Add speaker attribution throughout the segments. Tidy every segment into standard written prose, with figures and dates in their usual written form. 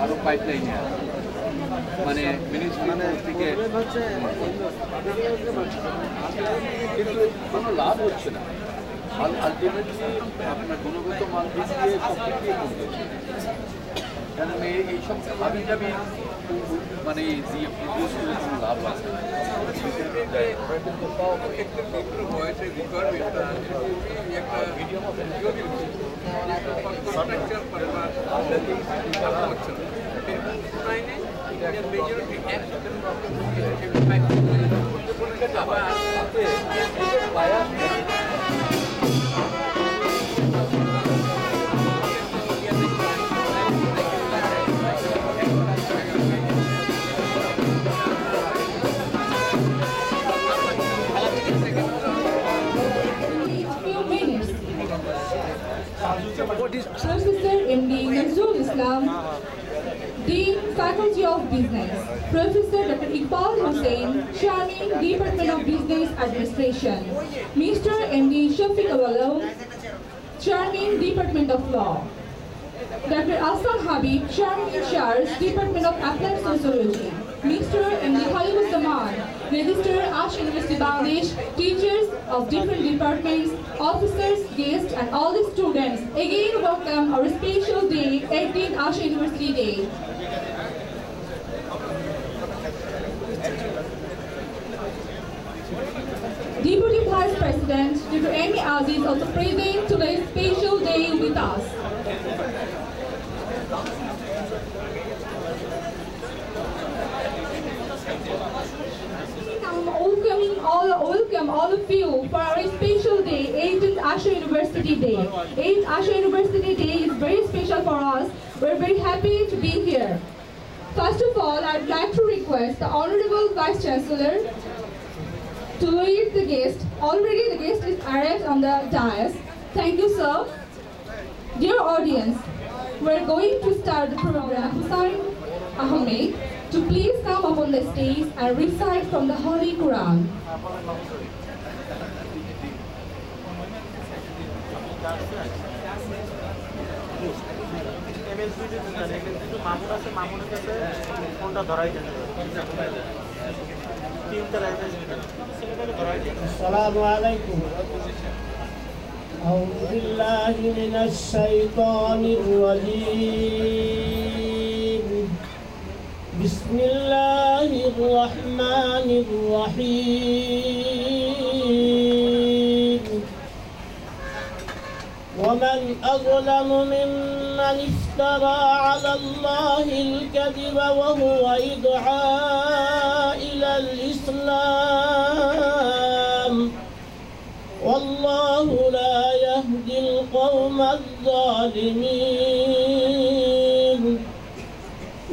Speaker 1: আরো পাইপলাইনে মানে মিউনিসিপ্যালিটি থেকে কিন্তু কোনো লাভ হচ্ছে না। আলটিমেটলি আপনার গুণগত মান দিয়ে প্রকৃতি করবে। কারণ এইসব হাবি যাবি মানে দিয়ে প্রডিউস করে কোনো লাভ আছে
Speaker 2: Professor MD Nazrul Islam, Dean Faculty of Business, Professor Dr. Iqbal Hussain, Chairman, Department of Business Administration, Mr. MD Shafiq Awalam, Chairman, Department of Law, Dr. Aslan Habib, Chairman in Charge, Department of Applied Sociology. Mr. M. Khalid Zaman, Register, Ash University Bangladesh, teachers of different departments, officers, guests, and all the students. Again, welcome our special day, 18th Ash University Day. Deputy Vice President, Dr. Amy Aziz, also present today's special day with us. Welcome all of you for our special day, 18th Asha University Day. 8th Asha University Day is very special for us. We're very happy to be here. First of all, I'd like to request the Honorable Vice Chancellor to lead the guest. Already the guest is arrived on the dais. Thank you, sir. Dear audience, we're going to start the program. Hussain Ahmed to please come up on the stage and recite from the Holy Quran.
Speaker 3: السلام عليكم. أعوذ بالله من الشيطان الرجيم. بسم الله الرحمن الرحيم. ومن أظلم ممن افترى على الله الكذب وهو يدعى إلى الإسلام والله لا يهدي القوم الظالمين.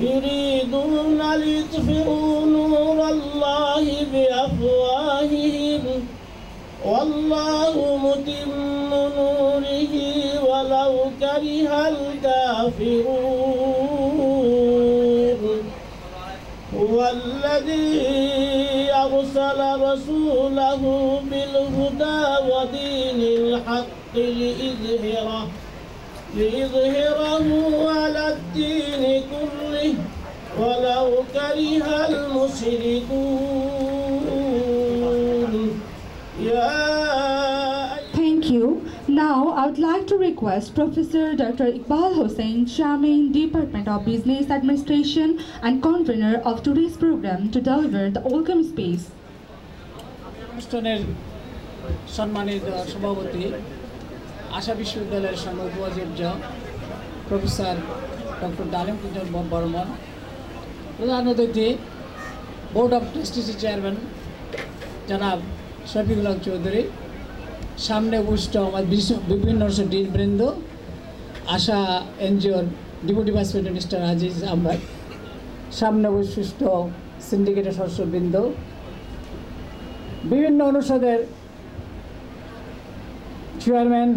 Speaker 3: يريدون ليطفئوا نور الله بأفواههم والله متم نوره ولو كره الكافرون. هو الذي أرسل رسوله بالهدى ودين الحق ليظهره على الدين كله ولو كره المشركون.
Speaker 2: Thank you. Now, I would like to request Professor Dr. Iqbal Hossain, Chairman, Department of Business Administration and convener of today's program to deliver the welcome speech.
Speaker 3: অনুষ্ঠানের সম্মানিত সভাপতি আশা বিশ্ববিদ্যালয়ের সঙ্গে উপযোগ্য professor doctor ডালিম কুঞ্জন বর্মন, প্রধান অতিথি board of ট্রাস্টিসের chairman জনাব শফিকুল হক চৌধুরী, সামনে উপস্থিত আমার বিভিন্ন ডিনবৃন্দ, আশা এনজিওর deputy vice president mister Aziz Ahmed, সামনে উপস্থিত সিন্ডিকেটের সদস্যবৃন্দ, বিভিন্ন অনুষদের চেয়ারম্যান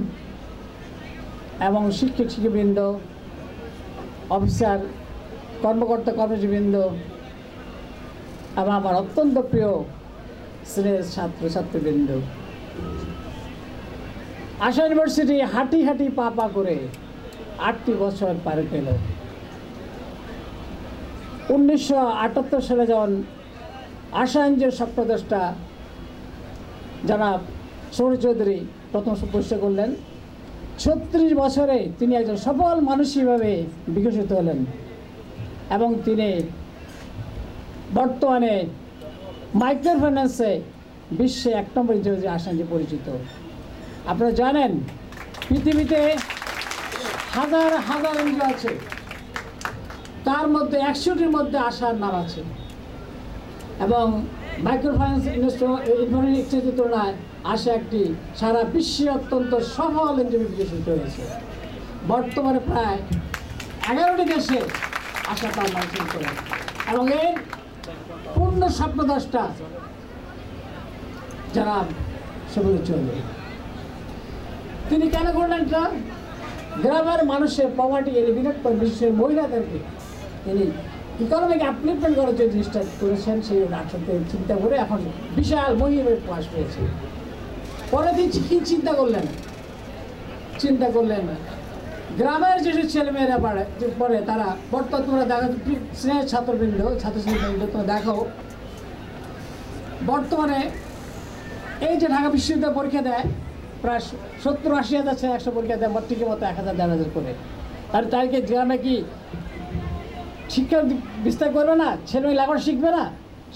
Speaker 3: এবং শিক্ষকবৃন্দ, অফিসার, কর্মকর্তা কর্মচারীবৃন্দ এবং আমার অত্যন্ত প্রিয় স্নেহের ছাত্রছাত্রীবৃন্দ, আশা ইউনিভার্সিটি হাঁটি হাঁটি পা পা করে 8টি বছর পার পেল। 1978 সালে যখন আশা এনজিওর স্বপ্নদ্রষ্টা জনাব সৌরভ চৌধুরী প্রথম প্রতিষ্ঠা করলেন, 36 বছরে তিনি একজন সফল মানুষ হিসাবে বিকশিত হলেন এবং তিনি বর্তমানে মাইক্রো ফাইন্যান্সে বিশ্বে 1 নম্বর হিসেবে আশা এনজিও পরিচিত। আপনারা জানেন পৃথিবীতে হাজার হাজার এনজিও আছে, তার মধ্যে 100টির মধ্যে আশার নাম আছে এবং মাইক্রো ফাইন্যান্স ইনফরমেশন এক্সচেঞ্জের তুলনায় আশা একটি সারা বিশ্বে অত্যন্ত সফল এনজিও বিকশিত হয়েছে। বর্তমানে প্রায় 11টি দেশে আশা তার লাইসেন্স করে এবং এর পূর্ণ স্বপ্নদ্রষ্টা জনাব সৌরভ চৌধুরী। তিনি কেন করলেন? গ্রামের মানুষের পভার্টি এলিমিনেট করে বিশেষ মহিলাদেরকে তিনি ইকোনমিক আপলিফমেন্ট করার যে জিনিসটা করেছেন সেই রাষ্ট্রকে চিন্তা করে এখন বিশাল মহিমের প্রকাশ পেয়েছে। পরে তিনি কী চিন্তা করলেন গ্রামের যেসব ছেলেমেয়েরা পড়ে তারা বর্তমান তোমরা দেখো, স্নেহের ছাত্রবৃন্দ ছাত্রছাত্রীবৃন্দ তোমরা দেখো, বর্তমানে এই যে ঢাকা বিশ্ববিদ্যালয় পরীক্ষা দেয় প্রায় 70-80 হাজার ছেলে 100 পরীক্ষা দেয়, মট্রিকের মতো 1000-1500 করে। আর তাদেরকে গ্রামে কি শিক্ষা বিস্তার করবে না? ছেলেমেয়ে লেখাপড়া শিখবে না?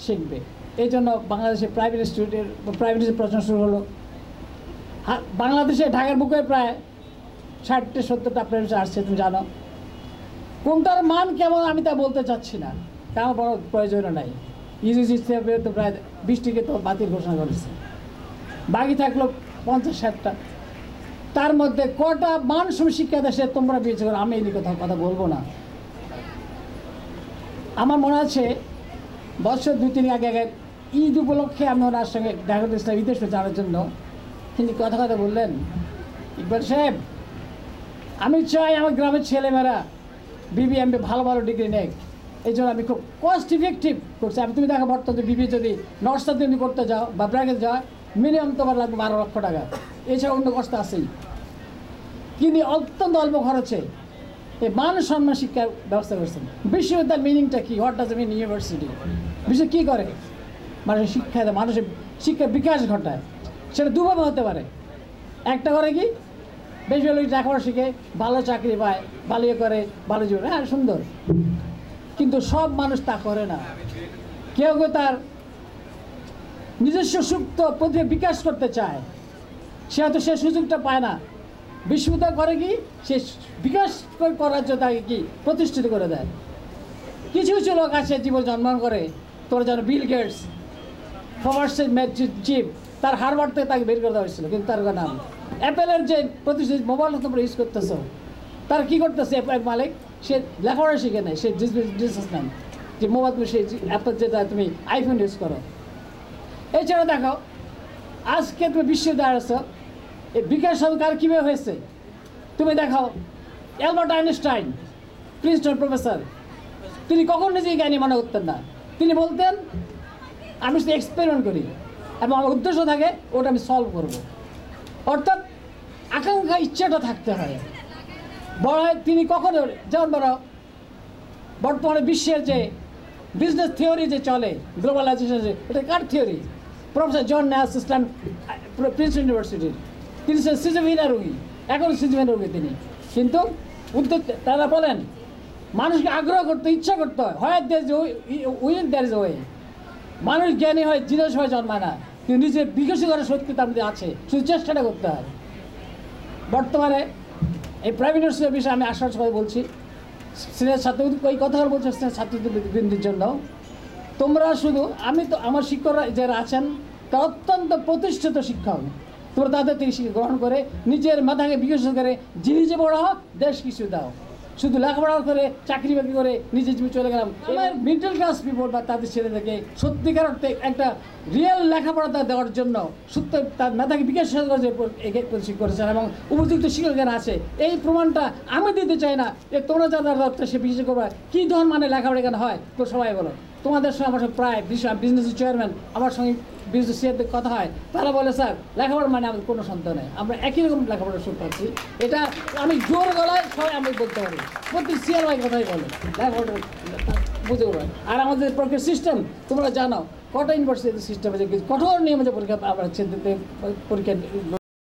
Speaker 3: শিখবে। এই জন্য বাংলাদেশে প্রাইভেট স্টুডেন্ট প্রাইভেট প্রচলন শুরু হলো। বাংলাদেশে ঢাকার বুকে প্রায় 60-70টা প্রাইভেট আসছে, তুমি জানো। কোনটার মান কেমন আমি তা বলতে চাচ্ছি না, তেমন বড় প্রয়োজনও নাই। ইউজিসি তো প্রায় 20টিকে তো বাতিল ঘোষণা করেছে, বাকি থাকলো 50-60টা। তার মধ্যে কটা মানসম শিক্ষা দেশে তোমরা বিবেচনা করো, আমি এই কথা বলবো না। আমার মনে আছে বছর 2-3 আগে ঈদ উপলক্ষে আমি ওনার সঙ্গে দেখা করতে বিদেশ জানার জন্য। তিনি কথা বললেন, ইকবাল সাহেব, আমি চাই আমার গ্রামের ছেলেমেয়েরা BBA ভালো ভালো ডিগ্রি নেক। এই জন্য আমি খুব কস্ট ইফেক্টিভ করছি। তুমি দেখো বর্তমানে BBA যদি নর্থ যদি করতে যাও বা ব্র্যাকেট যাও, মিনিমাম তোমার লাগবে 12 লক্ষ টাকা। এছাড়া অন্য কষ্ট আছেই। কিন্তু অত্যন্ত অল্প খরচে এই মানসম্মান শিক্ষার ব্যবস্থা করছেন। বিশ্ববিদ্যালয়ের মিনিংটা কি? What does mean university? বিশ্ব কী করে? মানুষের শিক্ষা দেয়, মানুষের শিক্ষার বিকাশ ঘটায়। সেটা দুভাবে হতে পারে। একটা করে কি, বেশ ভালো লেখাপড়া শিখে ভালো চাকরি পায়, ভালো ইয়ে করে, ভালো জীবন, হ্যাঁ সুন্দর। কিন্তু সব মানুষ তা করে না। কেউ কেউ তার নিজস্ব সুপ্ত প্রতিভা বিকাশ করতে চায়, সে হয়তো সে সুযোগটা পায় না। বিশ্ববিদ্যালয় করে কি, সে বিকাশ করার জন্য তাকে কি প্রতিষ্ঠিত করে দেয়। কিছু কিছু লোক আছে জীবন জন্মগ্রহণ করে, তোর যেন বিল গেটস ফরওয়ার্ড চিফ, তার হারভার্ড থেকে তাকে বের করে দেওয়া হয়েছিল, কিন্তু তার নাম অ্যাপেলের যে প্রতিষ্ঠিত মোবাইল তোমরা ইউজ করতেছ, তার কী করতেছে মালিক? সে লেখাপড়া শিখে নেয়, সে বিজনেসম্যান। যে মোবাইল তুমি সেই অ্যাপেল যেটা তুমি আইফোন ইউজ করো। এছাড়া দেখো, আজকে তুমি বিশ্ববিদ্যালয় আসছো, এই বিকাশ সরকার কীভাবে হয়েছে তুমি দেখাও। অ্যালবার্ট আইনস্টাইন, প্রিন্সটন প্রফেসর, তিনি কখন নিজেই জ্ঞানী মনে করতেন না। তিনি বলতেন, আমি শুধু এক্সপেরিমেন্ট করি এবং আমার উদ্দেশ্য থাকে ওটা আমি সলভ করব। অর্থাৎ আকাঙ্ক্ষা, ইচ্ছাটা থাকতে হয়। বড় তিনি কখনো, যেমন বড় বর্তমানে বিশ্বের যে বিজনেস থিওরি যে চলে, গ্লোবালাইজেশন, এটা কার theory? Professor John Nash, Princeton ইউনিভার্সিটির। তিনি সিজোফ্রেনিয়া রোগী, এখনও সিজোফ্রেনিয়া রোগী তিনি। কিন্তু তারা বলেন মানুষকে আগ্রহ করতে, ইচ্ছা করতে হয়। হয় উইল দ্যার ইজ ওয়ে। মানুষ জ্ঞানী হয়, জিনিস হয় জন্মায় না, কিন্তু নিজের বিকশিত করার শক্তি তার মধ্যে আছে, শুধু চেষ্টাটা করতে হয়। বর্তমানে এই প্রাইভেট ইউনিভার্সিটির বিষয়ে আমি আসার সময় বলছি, সিনিয়র ছাত্র ওই কথাগুলো বলছে সিনিয়র ছাত্রবৃন্দের জন্য। তোমরা শুধু, আমি তো আমার শিক্ষকরা যারা আছেন তারা অত্যন্ত প্রতিষ্ঠিত শিক্ষক, তোমরা তাদের থেকে শিক্ষা গ্রহণ করে নিজের মাথাকে বিকশিত করে নিজে বড় হোক, দেশ কিছু দাও। শুধু লেখাপড়া করে চাকরি বাকরি করে নিজের জীবনে চলে গেলাম। আমার মিডল ক্লাস পিপল বা তাদের ছেলেদেরকে সত্যিকার অর্থে একটা রিয়েল লেখাপড়া দেওয়ার জন্য সত্য তার মেধাকে বিকাশ করেছেন এবং উপযুক্ত শিক্ষকেরা আছে। এই প্রমাণটা আমি দিতে চাই না। তোমরা যারা সে বিশেষ করবে কী ধরনের মানে লেখাপড়া এখানে হয়, তো সবাই বলো। তোমাদের সঙ্গে আমার সঙ্গে প্রায় বিজনেস চেয়ারম্যান আমার সঙ্গে বিজনেস চেয়ারদের কথা হয়, তারা বলে স্যার লেখাপড়া মানে আমাদের কোনো সন্দেহ নেই, আমরা একই রকম লেখাপড়া শুরু পাচ্ছি। এটা আমি জোর গলায় সবাই আমি বলতে পারি, প্রতি চেয়ারম্যান কথাই বলে লেখাপড়া বুঝে পারবে। আর আমাদের পরীক্ষার সিস্টেম তোমরা জানো, কটা ইউনিভার্সিটি সিস্টেম আছে, কঠোর নিয়মে যে পরীক্ষা আমরা পরীক্ষা